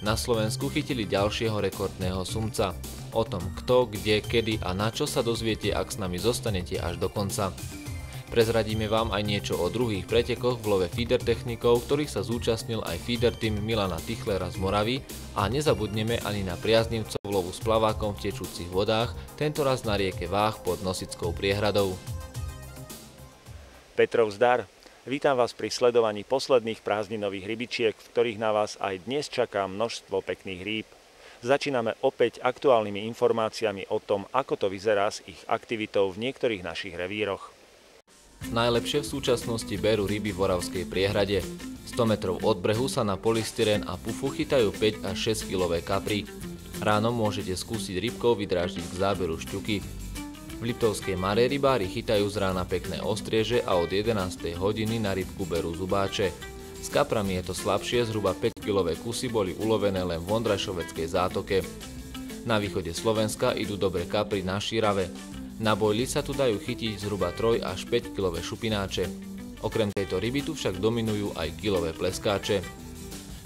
Na Slovensku chytili ďalšieho rekordného sumca. O tom kto, kde, kedy a na čo sa dozviete, ak s nami zostanete až do konca. Prezradíme vám aj niečo o druhých pretekoch v love feeder technikov, ktorých sa zúčastnil aj feeder tým Milana Tichlera z Moravy, a nezabudneme ani na priaznivcov lovu s plavákom v tečúcich vodách, tentoraz na rieke Váh pod Nosickou priehradou. Petrov zdar. Vítam vás pri sledovaní posledných prázdninových rybičiek, v ktorých na vás aj dnes čaká množstvo pekných rýb. Začíname opäť aktuálnymi informáciami o tom, ako to vyzerá s ich aktivitou v niektorých našich revíroch. Najlepšie v súčasnosti berú ryby v Oravskej priehrade. 100 metrov od brehu sa na polystyrén a pufu chytajú 5 až 6 kilové kapry. Ráno môžete skúsiť rybkou vydráždiť k záberu šťuky. V Liptovskej Mare rybári chytajú z rána pekné ostrieže a od 11. hodiny na rybku berú zubáče. S kaprami je to slabšie, zhruba 5-kilové kusy boli ulovené len v Vondrašoveckej zátoke. Na východe Slovenska idú dobre kapry na Šírave. Na bojli sa tu dajú chytiť zhruba 3 až 5-kilové šupináče. Okrem tejto ryby tu však dominujú aj kilové pleskáče.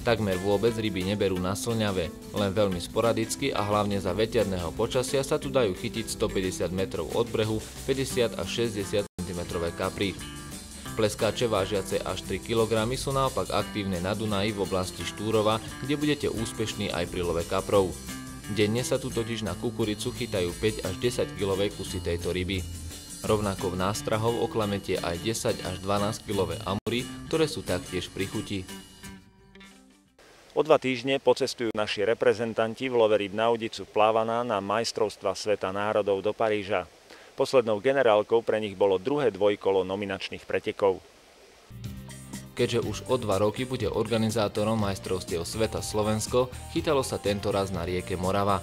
Takmer vôbec ryby neberú na slňave, len veľmi sporadicky a hlavne za veterného počasia sa tu dajú chytiť 150 metrov od brehu 50 až 60 cm kapry. Pleskáče vážiace až 3 kg sú naopak aktívne na Dunaji v oblasti Štúrova, kde budete úspešní aj pri love kaprov. Denne sa tu totiž na kukuricu chytajú 5 až 10 kilové kusy tejto ryby. Rovnako v nástrahov oklamete aj 10 až 12 kilové amury, ktoré sú taktiež pri chuti. O 2 týždne pocestujú naši reprezentanti v love rýb na udicu Plávaná na majstrovstvá sveta národov do Paríža. Poslednou generálkou pre nich bolo druhé dvojkolo nominačných pretekov. Keďže už o 2 roky bude organizátorom majstrovstiev sveta Slovensko, chytalo sa tentoraz na rieke Morava.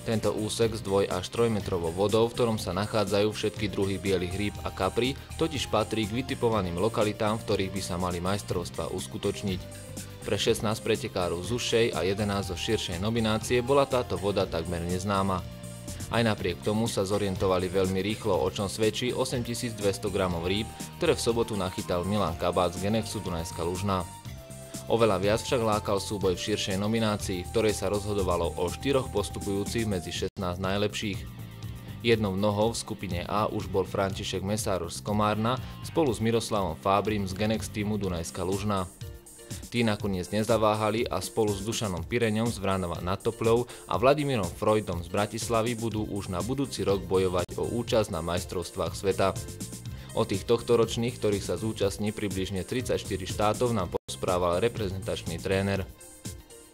Tento úsek s 2 až 3 metrovou vodou, v ktorom sa nachádzajú všetky druhy bielých rýb a kapry, totiž patrí k vytipovaným lokalitám, v ktorých by sa mali majstrovstvá uskutočniť. Pre 16 pretekárov z užšej a 11 zo širšej nominácie bola táto voda takmer neznáma. Aj napriek tomu sa zorientovali veľmi rýchlo, o čom svedčí 8200 gramov rýb, ktoré v sobotu nachytal Milan Kabát z Genexu Dunajská Lužná. Oveľa viac však lákal súboj v širšej nominácii, v ktorej sa rozhodovalo o 4 postupujúcich medzi 16 najlepších. Jednou nohou v skupine A už bol František Mesároš z Komárna spolu s Miroslavom Fábrim z Genex týmu Dunajská Lužná. Tí nakoniec nezaváhali a spolu s Dušanom Pireňom z Vránova nad Topľou a Vladimírom Freudom z Bratislavy budú už na budúci rok bojovať o účasť na majstrovstvách sveta. O tých tohtoročných, ktorých sa zúčastní približne 34 štátov, nám porozprával reprezentačný tréner.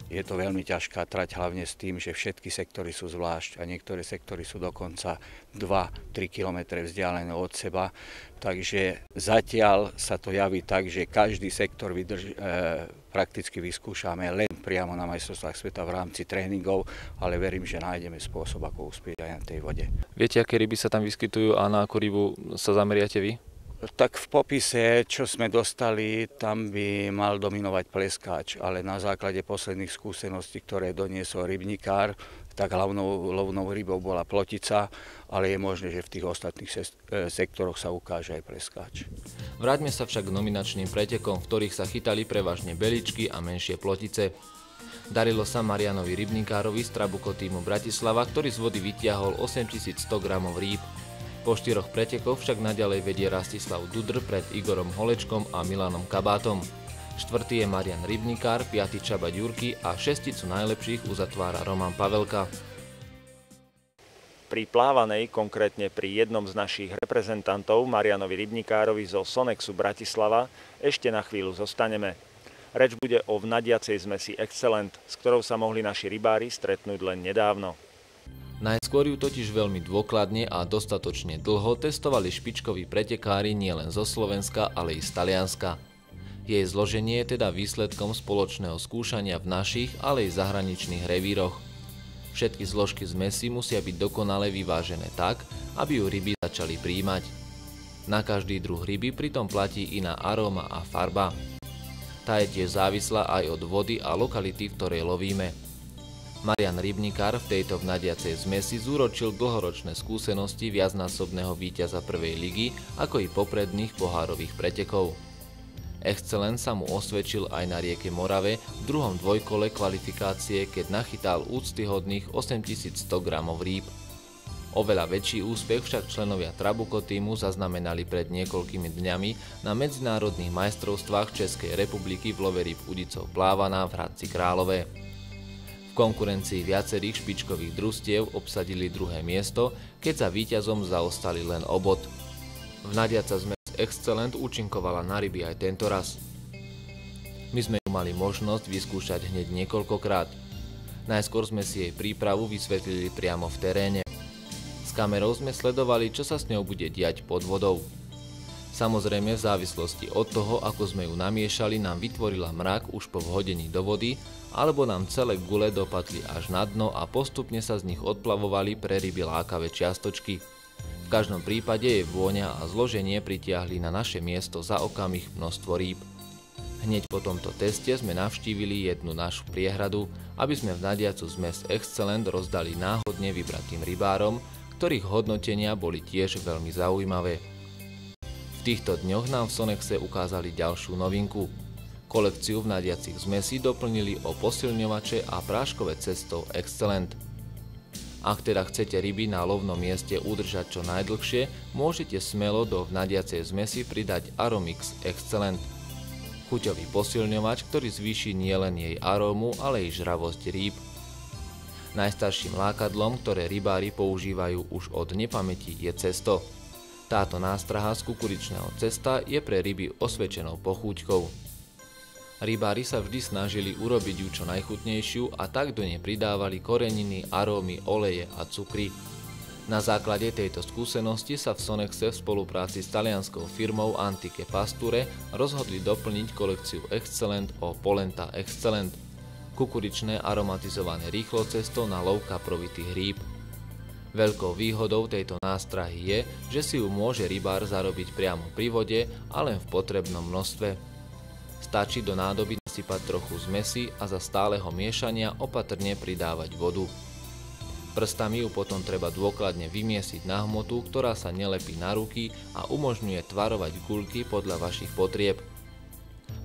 Je to veľmi ťažká trať, hlavne s tým, že všetky sektory sú zvlášť a niektoré sektory sú dokonca 2-3 km vzdialené od seba. Takže zatiaľ sa to javí tak, že každý sektor prakticky vyskúšame len priamo na majstrovstvách sveta v rámci tréningov, ale verím, že nájdeme spôsob, ako uspieť aj na tej vode. Viete, aké ryby sa tam vyskytujú a na akú rybu sa zameriate vy? Tak v popise, čo sme dostali, tam by mal dominovať pleskáč, ale na základe posledných skúseností, ktoré doniesol rybníkár, tak hlavnou lovnou rybou bola plotica, ale je možné, že v tých ostatných sektoroch sa ukáže aj pleskáč. Vráťme sa však k nominačným pretekom, v ktorých sa chytali prevažne beličky a menšie plotice. Darilo sa Marianovi Rybníkárovi z Trabuco týmu Bratislava, ktorý z vody vytiahol 8100 gramov rýb. Po 4 pretekoch však naďalej vedie Rastislav Dudr pred Igorom Holečkom a Milanom Kabátom. 4. je Marian Rybníkár, 5. Csaba Ďurky a 6 najlepších uzatvára Roman Pavelka. Pri plávanej, konkrétne pri jednom z našich reprezentantov, Marianovi Rybníkárovi zo Sonexu Bratislava, ešte na chvíľu zostaneme. Reč bude o vnadiacej zmesi Excellent, s ktorou sa mohli naši rybári stretnúť len nedávno. Najskôr ju totiž veľmi dôkladne a dostatočne dlho testovali špičkoví pretekári nielen zo Slovenska, ale i z Talianska. Jej zloženie je teda výsledkom spoločného skúšania v našich, ale i zahraničných revíroch. Všetky zložky zmesi musia byť dokonale vyvážené tak, aby ju ryby začali prijímať. Na každý druh ryby pritom platí iná aróma a farba. Tá je tiež závislá aj od vody a lokality, v ktorej lovíme. Marian Rybníkár v tejto vnadiacej zmesi zúročil dlhoročné skúsenosti viacnásobného víťaza prvej ligy, ako i popredných pohárových pretekov. Excelent sa mu osvedčil aj na rieke Morave v druhom dvojkole kvalifikácie, keď nachytal úctyhodných 8100 gramov rýb. Oveľa väčší úspech však členovia Trabuco tímu zaznamenali pred niekoľkými dňami na medzinárodných majstrovstvách Českej republiky v love rýb udicov Plávaná v Hradci Králové. V konkurencii viacerých špičkových družstiev obsadili druhé miesto, keď za víťazom zaostali len o bod. Vnadiaca zmes Excelent účinkovala na ryby aj tento raz. My sme ju mali možnosť vyskúšať hneď niekoľkokrát. Najskôr sme si jej prípravu vysvetlili priamo v teréne. S kamerou sme sledovali, čo sa s ňou bude diať pod vodou. Samozrejme, v závislosti od toho, ako sme ju namiešali, nám vytvorila mrak už po vhodení do vody, alebo nám celé gule dopadli až na dno a postupne sa z nich odplavovali pre ryby lákavé čiastočky. V každom prípade jej vôňa a zloženie pritiahli na naše miesto za okamih množstvo rýb. Hneď po tomto teste sme navštívili jednu našu priehradu, aby sme vnadiacu zmes Excelent rozdali náhodne vybratým rybárom, ktorých hodnotenia boli tiež veľmi zaujímavé. V týchto dňoch nám v Sonexe ukázali ďalšiu novinku. Kolekciu vnadiacich zmesí doplnili o posilňovače a práškové cesto Excelent. Ak teda chcete ryby na lovnom mieste udržať čo najdlhšie, môžete smelo do vnadiacej zmesi pridať Aromix Excelent. Chuťový posilňovač, ktorý zvýši nielen jej arómu, ale i žravosť rýb. Najstarším lákadlom, ktoré rybári používajú už od nepamäti, je cesto. Táto nástraha z kukuričného cesta je pre ryby osvedčenou pochúťkou. Rybári sa vždy snažili urobiť ju čo najchutnejšiu a tak do nej pridávali koreniny, arómy, oleje a cukry. Na základe tejto skúsenosti sa v Sonexe v spolupráci s talianskou firmou Antiche Pasture rozhodli doplniť kolekciu Excelent o Polenta Excelent, kukuričné aromatizované rýchlo cesto na lov kaprovitých rýb. Veľkou výhodou tejto nástrahy je, že si ju môže rybár zarobiť priamo pri vode a len v potrebnom množstve. Stačí do nádoby nasypať trochu zmesi a za stáleho miešania opatrne pridávať vodu. Prstami ju potom treba dôkladne vymiesiť na hmotu, ktorá sa nelepí na ruky a umožňuje tvarovať guľky podľa vašich potrieb.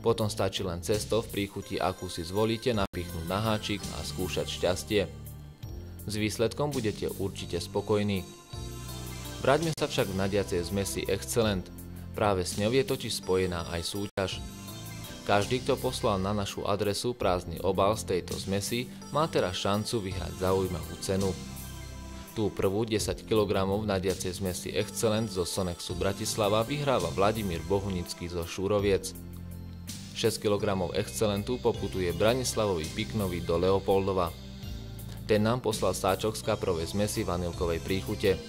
Potom stačí len cesto v príchuti, akú si zvolíte, napichnúť na háčik a skúšať šťastie. S výsledkom budete určite spokojní. Vráťme sa však k vnadiacej zmesi Excelent. Práve s ňou je totiž spojená aj súťaž. Každý, kto poslal na našu adresu prázdny obal z tejto zmesi, má teraz šancu vyhrať zaujímavú cenu. Tú prvú 10 kg vnadiacej zmesi Excelent zo Sonexu Bratislava vyhráva Vladimír Bohunický zo Šúroviec. 6 kg Excelentu poputuje Branislavovi Piknovi do Leopoldova. Ten nám poslal sáčok z kaprovej zmesi vanilkovej príchute.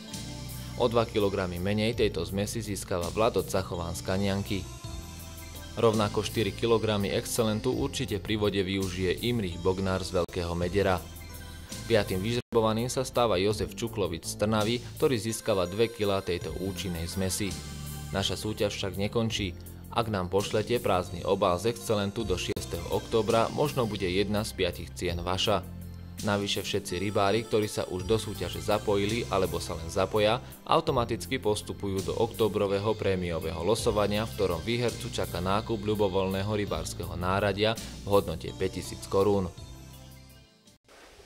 O 2 kg menej tejto zmesi získava Vlado Zachován z Kanianky. Rovnako 4 kg Excelentu určite pri vode využije Imrich Bognár z Veľkého Medera. 5. vyžrebovaným sa stáva Jozef Čuklovič z Trnavy, ktorý získava 2 kg tejto účinnej zmesi. Naša súťaž však nekončí. Ak nám pošlete prázdny obal z Excelentu do 6. októbra, možno bude jedna z 5 cien vaša. Navyše všetci rybári, ktorí sa už do súťaže zapojili alebo sa len zapoja, automaticky postupujú do októbrového prémiového losovania, v ktorom výhercu čaká nákup ľubovoľného rybárskeho náradia v hodnote 5000 korún.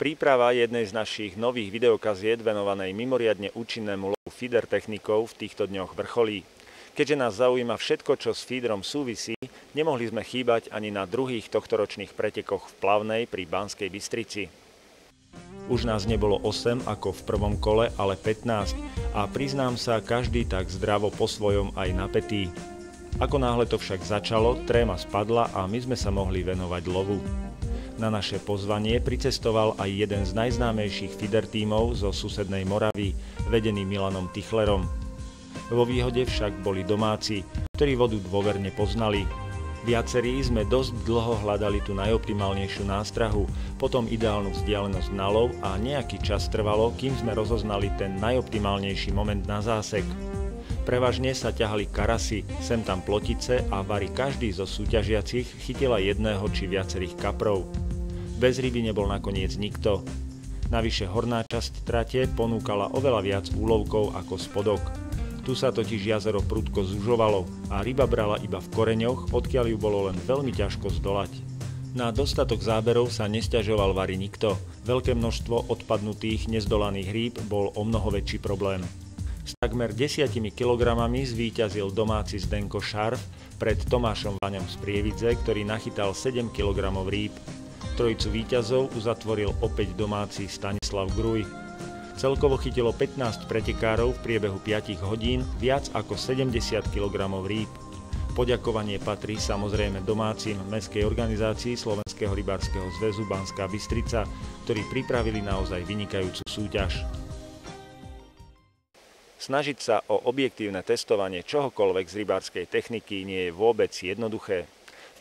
Príprava jednej z našich nových videokaziet venovanej mimoriadne účinnému lovu feeder technikou v týchto dňoch vrcholí. Keďže nás zaujíma všetko, čo s feederom súvisí, nemohli sme chýbať ani na druhých tohtoročných pretekoch v Plavnej pri Banskej Bystrici. Už nás nebolo 8 ako v prvom kole, ale 15 a priznám sa, každý tak zdravo po svojom aj napätý. Ako náhle to však začalo, tréma spadla a my sme sa mohli venovať lovu. Na naše pozvanie pricestoval aj jeden z najznámejších feeder tímov zo susednej Moravy, vedený Milanom Tichlerom. Vo výhode však boli domáci, ktorí vodu dôverne poznali. Viacerí sme dosť dlho hľadali tú najoptimálnejšiu nástrahu, potom ideálnu vzdialenosť na lov a nejaký čas trvalo, kým sme rozoznali ten najoptimálnejší moment na zásek. Prevažne sa ťahali karasy, sem tam plotice a vari každý zo súťažiacich chytila jedného či viacerých kaprov. Bez ryby nebol nakoniec nikto. Navyše horná časť trate ponúkala oveľa viac úlovkov ako spodok. Tu sa totiž jazero prudko zužovalo a ryba brala iba v koreňoch, odkiaľ ju bolo len veľmi ťažko zdolať. Na dostatok záberov sa nesťažoval vari nikto. Veľké množstvo odpadnutých, nezdolaných rýb bol omnoho väčší problém. S takmer 10 kilogramami zvíťazil domáci Zdenko Šarf pred Tomášom Vaňom z Prievidze, ktorý nachytal 7 kg rýb. Trojicu víťazov uzatvoril opäť domáci Stanislav Gruj. Celkovo chytilo 15 pretekárov v priebehu 5 hodín viac ako 70 kg rýb. Poďakovanie patrí samozrejme domácim mestskej organizácii Slovenského rybárskeho zväzu Banská Bystrica, ktorí pripravili naozaj vynikajúcu súťaž. Snažiť sa o objektívne testovanie čohokoľvek z rybárskej techniky nie je vôbec jednoduché.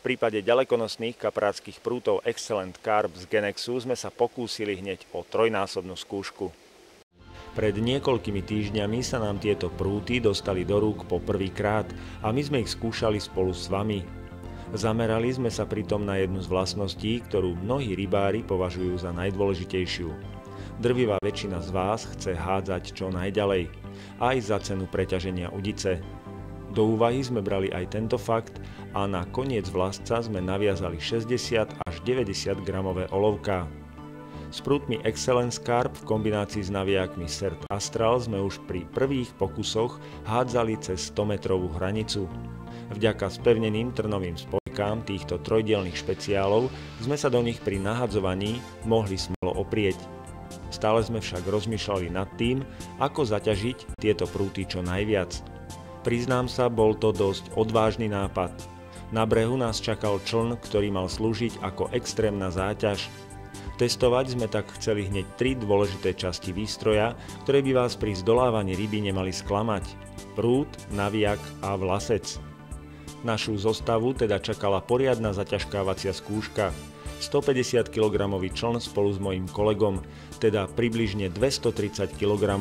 V prípade ďalekonosných kaprátskych prútov Excellent Carp z Genexu sme sa pokúsili hneď o trojnásobnú skúšku. Pred niekoľkými týždňami sa nám tieto prúty dostali do rúk po prvýkrát a my sme ich skúšali spolu s vami. Zamerali sme sa pritom na jednu z vlastností, ktorú mnohí rybári považujú za najdôležitejšiu. Drvivá väčšina z vás chce hádzať čo najďalej, aj za cenu preťaženia udice. Do úvahy sme brali aj tento fakt a na koniec vlastca sme naviazali 60 až 90 gramové olovká. S prútmi Excellence Carp v kombinácii s navijakmi Cert Astral sme už pri prvých pokusoch hádzali cez 100-metrovú hranicu. Vďaka spevneným trnovým spojkám týchto trojdielnych špeciálov sme sa do nich pri nahadzovaní mohli smelo oprieť. Stále sme však rozmýšľali nad tým, ako zaťažiť tieto prúty čo najviac. Priznám sa, bol to dosť odvážny nápad. Na brehu nás čakal čln, ktorý mal slúžiť ako extrémna záťaž. Testovať sme tak chceli hneď 3 dôležité časti výstroja, ktoré by vás pri zdolávaní ryby nemali sklamať. Prút, navijak a vlasec. Našu zostavu teda čakala poriadna zaťažkávacia skúška. 150 kg čln spolu s mojím kolegom, teda približne 230 kg.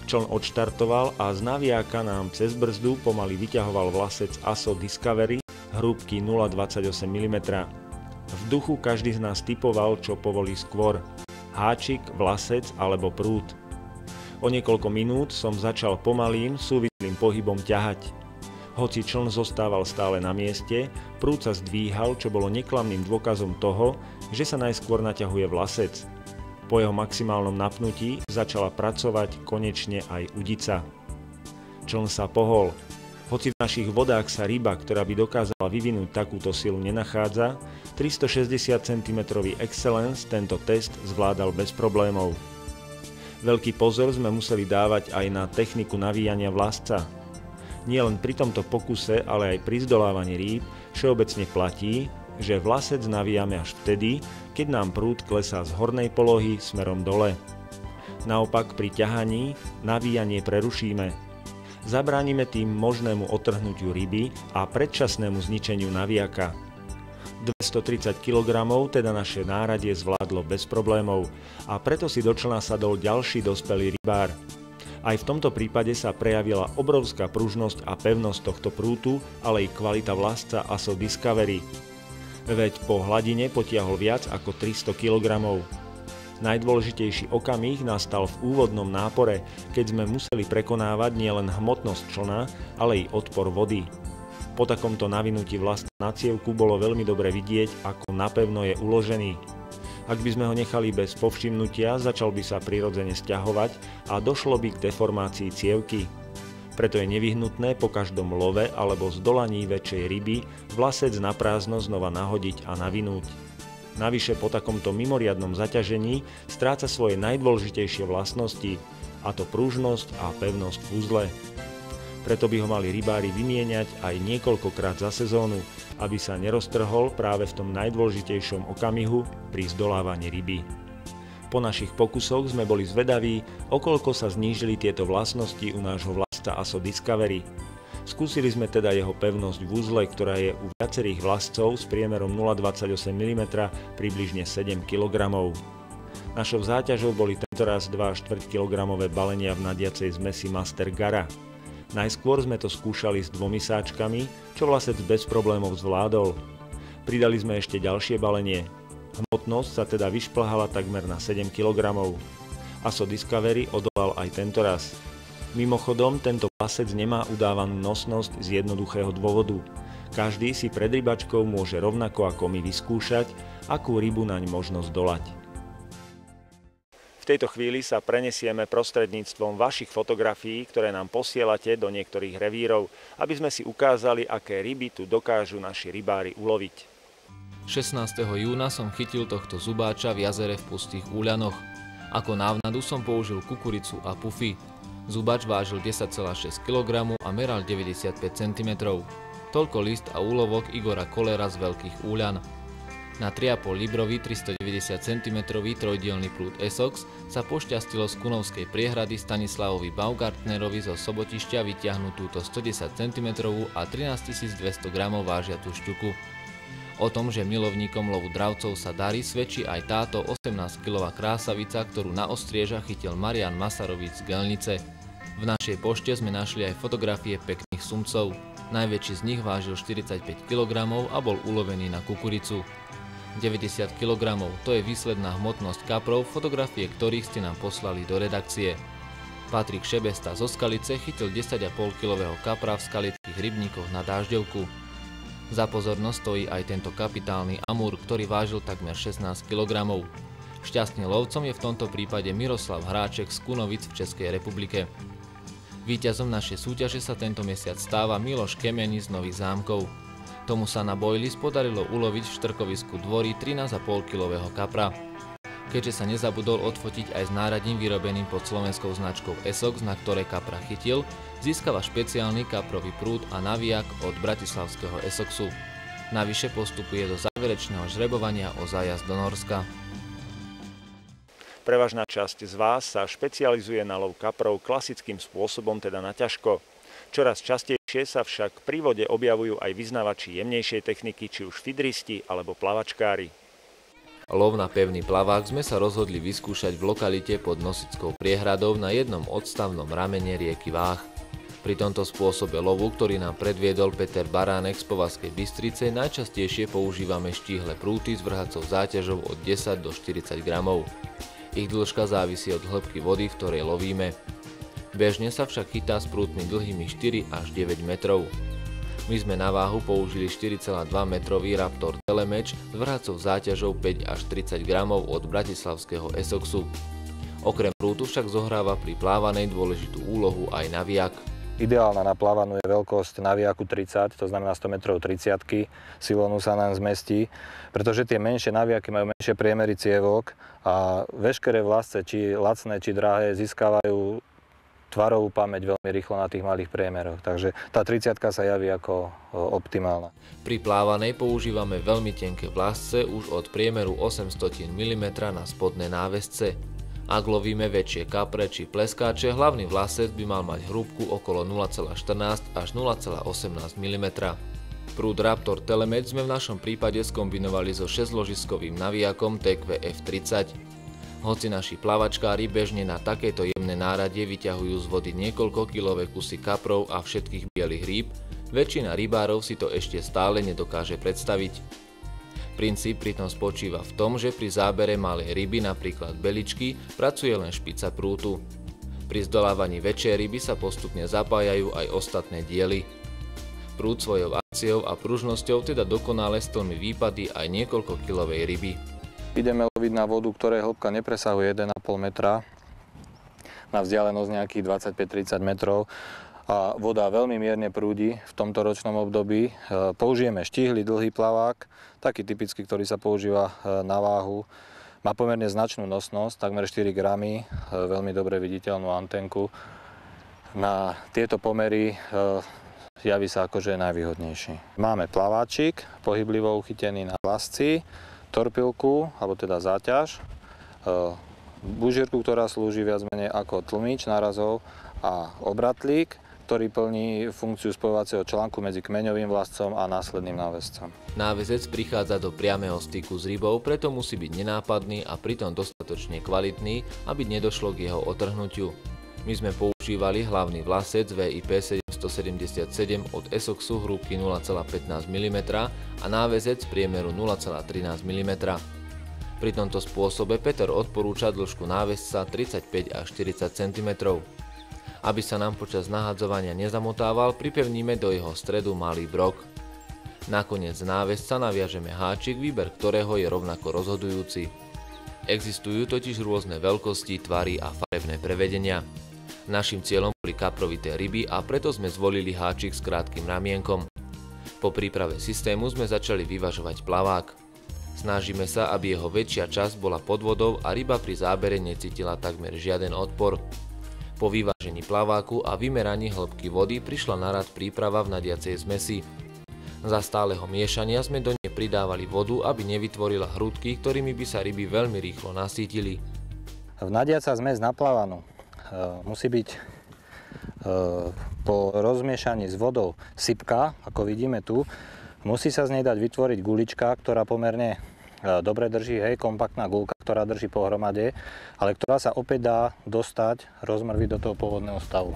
Čln odštartoval a z navijáka nám cez brzdu pomaly vyťahoval vlasec ASO Discovery hrúbky 0,28 mm. V duchu každý z nás tipoval, čo povolí skôr. Háčik, vlasec alebo prút. O niekoľko minút som začal pomalým, súvislým pohybom ťahať. Hoci čln zostával stále na mieste, prút sa zdvíhal, čo bolo neklamným dôkazom toho, že sa najskôr naťahuje vlasec. Po jeho maximálnom napnutí začala pracovať konečne aj udica. Čln sa pohol. Hoci v našich vodách sa ryba, ktorá by dokázala vyvinúť takúto silu, nenachádza, 360 cm Excellence tento test zvládal bez problémov. Veľký pozor sme museli dávať aj na techniku navíjania vlasca. Nielen pri tomto pokuse, ale aj pri zdolávaní rýb všeobecne platí, že vlasec navíjame až vtedy, keď nám prúd klesá z hornej polohy smerom dole. Naopak pri ťahaní navíjanie prerušíme. Zabránime tým možnému otrhnutiu ryby a predčasnému zničeniu navijaka. 230 kg teda naše náradie zvládlo bez problémov a preto si do člna sadol ďalší dospelý rybár. Aj v tomto prípade sa prejavila obrovská pružnosť a pevnosť tohto prútu, ale i kvalita vlasca ASO Discovery. Veď po hladine potiahol viac ako 300 kg. Najdôležitejší okamih nastal v úvodnom nápore, keď sme museli prekonávať nielen hmotnosť člna, ale i odpor vody. Po takomto navinutí vlasca na cievku bolo veľmi dobre vidieť, ako napevno je uložený. Ak by sme ho nechali bez povšimnutia, začal by sa prirodzene sťahovať a došlo by k deformácii cievky. Preto je nevyhnutné po každom love alebo zdolaní väčšej ryby vlasec na prázdno znova nahodiť a navinúť. Navyše po takomto mimoriadnom zaťažení stráca svoje najdôležitejšie vlastnosti, a to pružnosť a pevnosť v uzle. Preto by ho mali rybári vymieňať aj niekoľkokrát za sezónu, aby sa neroztrhol práve v tom najdôležitejšom okamihu pri zdolávaní ryby. Po našich pokusoch sme boli zvedaví, okoľko sa znížili tieto vlastnosti u nášho vlasca ASO Discovery. Skúsili sme teda jeho pevnosť v uzle, ktorá je u viacerých vlascov s priemerom 0,28 mm približne 7 kg. Našou záťažou boli tentoraz 2,4 kg balenia v nadiacej zmesi Master Gara. Najskôr sme to skúšali s 2 sáčkami, čo vlasec bez problémov zvládol. Pridali sme ešte ďalšie balenie. Hmotnosť sa teda vyšplhala takmer na 7 kg. ASO Discovery odolal aj tentoraz. Mimochodom, tento plasec nemá udávanú nosnosť z jednoduchého dôvodu. Každý si pred rybačkou môže rovnako ako my vyskúšať, akú rybu naň možno zdolať. V tejto chvíli sa prenesieme prostredníctvom vašich fotografií, ktoré nám posielate do niektorých revírov, aby sme si ukázali, aké ryby tu dokážu naši rybári uloviť. 16. júna som chytil tohto zubáča v jazere v Pustých Úľanoch. Ako návnadu som použil kukuricu a pufy. Zubač vážil 10,6 kg a meral 95 cm. Toľko list a úlovok Igora Kolera z Veľkých Úľan. Na 3,5 librový 390 cm trojdielny prúd Essox sa pošťastilo z Kunovskej priehrady Stanislavovi Baumgartnerovi zo Sobotišťa vytiahnuť túto 110 cm a 13 200 g vážiatu šťuku. O tom, že milovníkom lovu dravcov sa darí, svedčí aj táto 18-kilová krásavica, ktorú na Ostrieža chytil Marian Masarovič z Gelnice. V našej pošte sme našli aj fotografie pekných sumcov. Najväčší z nich vážil 45 kg a bol ulovený na kukuricu. 90 kg, to je výsledná hmotnosť kaprov, fotografie ktorých ste nám poslali do redakcie. Patrik Šebesta zo Skalice chytil 10,5-kilového kapra v skalických rybníkoch na Dážďovku. Za pozornosť stojí aj tento kapitálny amúr, ktorý vážil takmer 16 kg. Šťastným lovcom je v tomto prípade Miroslav Hráček z Kunovic v Českej republike. Víťazom našej súťaže sa tento mesiac stáva Miloš Kemeni z Nových Zámkov. Tomu sa na Bojlis podarilo uloviť v štrkovisku Dvory 13,5-kilového kapra. Keďže sa nezabudol odfotiť aj s náradím vyrobeným pod slovenskou značkou Essox, na ktoré kapra chytil, získava špeciálny kaprový prúd a naviak od bratislavského Essoxu. Navyše postupuje do záverečného žrebovania o zájazd do Norska. Prevažná časť z vás sa špecializuje na lov kaprov klasickým spôsobom, teda na ťažko. Čoraz častejšie sa však pri vode objavujú aj vyznavači jemnejšej techniky, či už fidristi alebo plavačkári. Lov na pevný plavák sme sa rozhodli vyskúšať v lokalite pod Nosickou priehradou na jednom odstavnom ramene rieky Váh. Pri tomto spôsobe lovu, ktorý nám predviedol Peter Baránek z Považskej Bystrice, najčastejšie používame štíhle prúty s vrhacou záťažou od 10 do 40 gramov. Ich dĺžka závisí od hĺbky vody, v ktorej lovíme. Bežne sa však chytá s prútmi dlhými 4 až 9 metrov. My sme na váhu použili 4,2 metrový Raptor Telematch s vrhacou záťažou 5 až 30 gramov od bratislavského Essoxu. Okrem prútu však zohráva pri plávanej dôležitú úlohu aj naviak. Ideálna na plávanú je veľkosť naviaku 30, to znamená 100 metrov 30, silónu sa nám zmestí, pretože tie menšie naviaky majú menšie priemery cievok a veškeré vlasce, či lacné, či drahé, získavajú tvarovú pamäť veľmi rýchlo na tých malých priemeroch, takže tá 30 sa javí ako optimálna. Pri plávanej používame veľmi tenké vlasce už od priemeru 800 mm na spodné návesce. Ak lovíme väčšie kapre či pleskáče, hlavný vlasec by mal mať hrúbku okolo 0,14 až 0,18 mm. Prúd Raptor Telematch sme v našom prípade skombinovali so 6-ložiskovým naviakom TQ F30. Hoci naši plavačkári bežne na takéto jemné náradie vyťahujú z vody niekoľkokilové kusy kaprov a všetkých bielých rýb, väčšina rybárov si to ešte stále nedokáže predstaviť. Princíp pritom spočíva v tom, že pri zábere malej ryby, napríklad beličky, pracuje len špica prútu. Pri zdolávaní väčšej ryby sa postupne zapájajú aj ostatné diely. Prúd svojou akciou a pružnosťou teda dokonale stlmi výpady aj niekoľkokilovej ryby. Ideme loviť na vodu, ktorej hĺbka nepresahuje 1,5 metra, na vzdialenosť nejakých 25-30 metrov a voda veľmi mierne prúdi v tomto ročnom období. Použijeme štíhly dlhý plavák, taký typický, ktorý sa používa na váhu. Má pomerne značnú nosnosť, takmer 4 gramy, veľmi dobre viditeľnú antenku. Na tieto pomery javí sa akože najvýhodnejší. Máme plaváčik, pohyblivo uchytený na vlasci, torpilku, alebo teda záťaž, bužírku, ktorá slúži viac menej ako tlmič nárazov a obratlík, ktorý plní funkciu spojovacieho článku medzi kmeňovým vlascom a následným náväzcom. Náväzec prichádza do priameho styku s rybou, preto musí byť nenápadný a pritom dostatočne kvalitný, aby nedošlo k jeho otrhnutiu. My sme používali hlavný vlasec VIP 777 od Essoxu hrúbky 0,15 mm a náväzec priemeru 0,13 mm. Pri tomto spôsobe Peter odporúča dĺžku náväzca 35 až 40 cm. Aby sa nám počas nahadzovania nezamotával, pripevníme do jeho stredu malý brok. Nakoniec návesca naviažeme háčik, výber ktorého je rovnako rozhodujúci. Existujú totiž rôzne veľkosti, tvary a farebné prevedenia. Naším cieľom boli kaprovité ryby a preto sme zvolili háčik s krátkym ramienkom. Po príprave systému sme začali vyvažovať plavák. Snažíme sa, aby jeho väčšia časť bola pod vodou a ryba pri zábere necítila takmer žiaden odpor. Po vyvážení plaváku a vymeraní hĺbky vody prišla na rad príprava v nadiacej zmesi. Za stáleho miešania sme do nej pridávali vodu, aby nevytvorila hrudky, ktorými by sa ryby veľmi rýchlo nasýtili. Nadiaca zmes na plávanu musí byť po rozmiešaní s vodou sypká, ako vidíme tu. Musí sa z nej dať vytvoriť gulička, ktorá pomerne dobre drží, kompaktná guľka, ktorá drží pohromade, ale ktorá sa opäť dá dostať, rozmrviť do toho pôvodného stavu.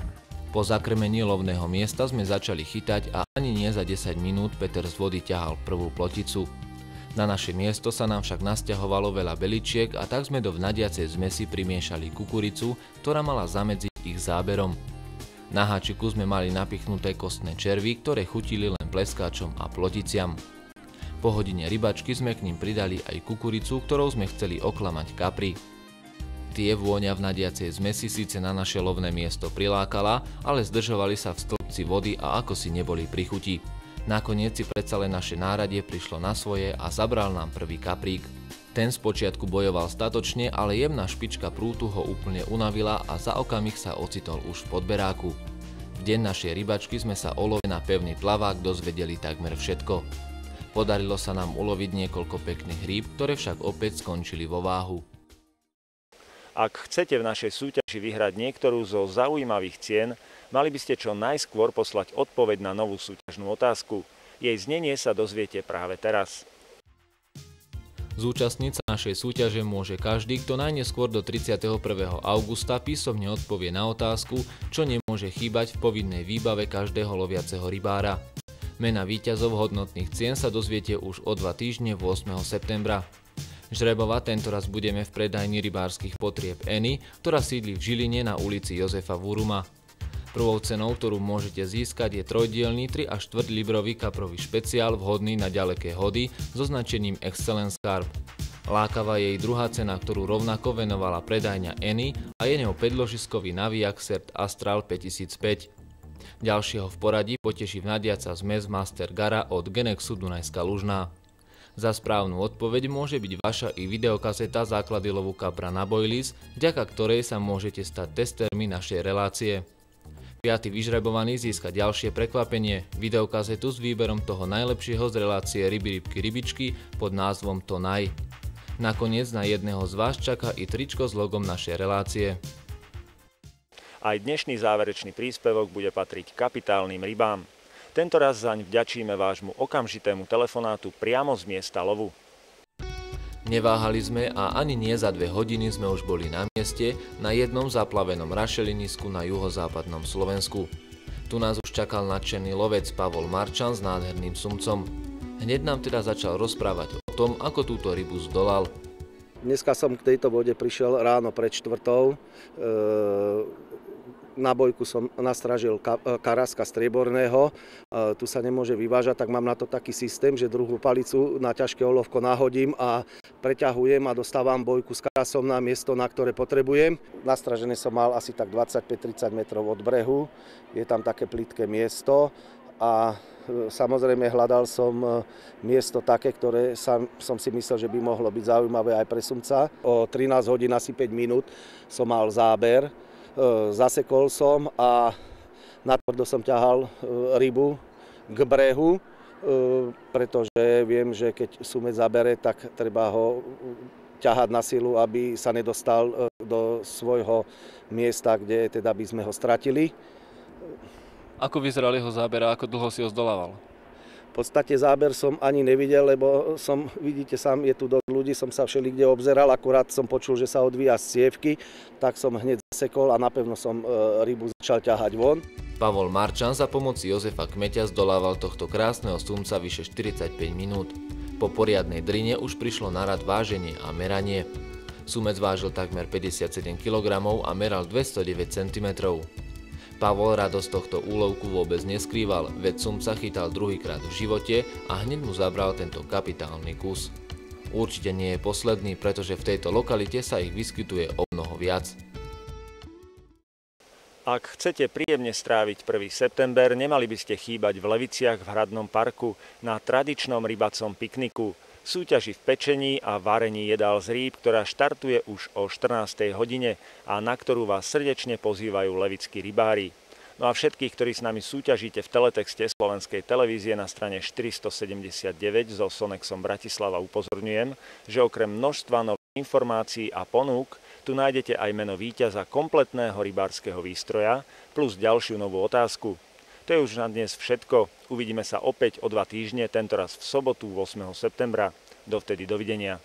Po zakrmení lovného miesta sme začali chytať a ani nie za 10 minút Peter z vody ťahal prvú ploticu. Na naše miesto sa nám však nasťahovalo veľa beličiek a tak sme do nadiacej zmesi primiešali kukuricu, ktorá mala zamedziť ich záberom. Na háčiku sme mali napichnuté kostné červy, ktoré chutili len pleskáčom a ploticiam. Po hodine rybačky sme k ním pridali aj kukuricu, ktorou sme chceli oklamať kapry. Tie vôňa v nadiacej zmesi síce na naše lovné miesto prilákala, ale zdržovali sa v stĺpci vody a ako si neboli pri chuti. Nakoniec si predsa len naše náradie prišlo na svoje a zabral nám prvý kaprík. Ten spočiatku bojoval statočne, ale jemná špička prútu ho úplne unavila a za okamih sa ocitol už v podberáku. V deň našej rybačky sme sa o love na pevný plavák dozvedeli takmer všetko. Podarilo sa nám uloviť niekoľko pekných rýb, ktoré však opäť skončili vo váhu. Ak chcete v našej súťaži vyhrať niektorú zo zaujímavých cien, mali by ste čo najskôr poslať odpoveď na novú súťažnú otázku. Jej znenie sa dozviete práve teraz. Zúčastniť sa našej súťaže môže každý, kto najneskôr do 31. augusta písomne odpovie na otázku, čo nemôže chýbať v povinnej výbave každého loviaceho rybára. Mená víťazov hodnotných cien sa dozviete už o 2 týždne 8. septembra. Žrebovať tentoraz budeme v predajni rybárskych potrieb Eny, ktorá sídli v Žiline na ulici Jozefa Vuruma. Prvou cenou, ktorú môžete získať, je trojdielny 3 až 4 librový kaprový špeciál vhodný na ďaleké hody so značením Excellence Carp. Lákavá je jej druhá cena, ktorú rovnako venovala predajňa Eny a je ňou 5-ložiskový Naviak Cert Astral 5005. Ďalšieho v poradí poteší vnadiaca zmes Master Gara od Genexu Dunajská Lužná. Za správnu odpoveď môže byť vaša i videokazeta Základy lovu kapra na boilies, vďaka ktorej sa môžete stať testermi našej relácie. 5. vyžrebovaný získa ďalšie prekvapenie, videokazetu s výberom toho najlepšieho z relácie Ryby, rybky, rybičky pod názvom To Naj. Nakoniec na jedného z vás čaká i tričko s logom našej relácie. Aj dnešný záverečný príspevok bude patriť kapitálnym rybám. Tentoraz zaň vďačíme vášmu okamžitému telefonátu priamo z miesta lovu. Neváhali sme a ani nie za 2 hodiny sme už boli na mieste na jednom zaplavenom rašelinisku na juhozápadnom Slovensku. Tu nás už čakal nadšený lovec Pavol Marčan s nádherným sumcom. Hneď nám teda začal rozprávať o tom, ako túto rybu zdolal. Dneska som k tejto vode prišiel ráno pred 4:00. Na bojku som nastražil karaska strieborného, tu sa nemôže vyvážať, tak mám na to taký systém, že druhú palicu na ťažké olovko nahodím a preťahujem a dostávam bojku s karasom na miesto, na ktoré potrebujem. Nastražené som mal asi tak 25-30 metrov od brehu, je tam také plitké miesto a samozrejme hľadal som miesto také, ktoré som si myslel, že by mohlo byť zaujímavé aj pre sumca. O 13 hodín asi 5 minút som mal záber. Zasekol som a natvrdo som ťahal rybu k brehu, pretože viem, že keď sumec zabere, tak treba ho ťahať na silu, aby sa nedostal do svojho miesta, kde teda by sme ho stratili. Ako vyzeral jeho záber a ako dlho si ho zdolával? V podstate záber som ani nevidel, lebo vidíte sám, je tu dosť ľudí, som sa všelikde obzeral, akurát som počul, že sa odvíja z cievky, tak som hneď zasekol a napevno som rybu začal ťahať von. Pavol Marčan za pomoci Jozefa Kmeťa zdolával tohto krásneho sumca vyše 45 minút. Po poriadnej drine už prišlo na rad váženie a meranie. Sumec vážil takmer 57 kg a meral 209 cm. Pavol radosť tohto úlovku vôbec neskrýval, veď sum sa chytal druhýkrát v živote a hneď mu zabral tento kapitálny kus. Určite nie je posledný, pretože v tejto lokalite sa ich vyskytuje o mnoho viac. Ak chcete príjemne stráviť 1. september, nemali by ste chýbať v Leviciach v Hradnom parku na tradičnom rybacom pikniku, súťaži v pečení a varení jedál z rýb, ktorá štartuje už o 14. hodine a na ktorú vás srdečne pozývajú levickí rybári. No a všetkých, ktorí s nami súťažíte v teletexte Slovenskej televízie na strane 479 so Sonexom Bratislava upozorňujem, že okrem množstva nových informácií a ponúk tu nájdete aj meno víťaza kompletného rybárskeho výstroja plus ďalšiu novú otázku. To je už na dnes všetko. Uvidíme sa opäť o 2 týždne, tentoraz v sobotu 8. septembra. Dovtedy dovidenia.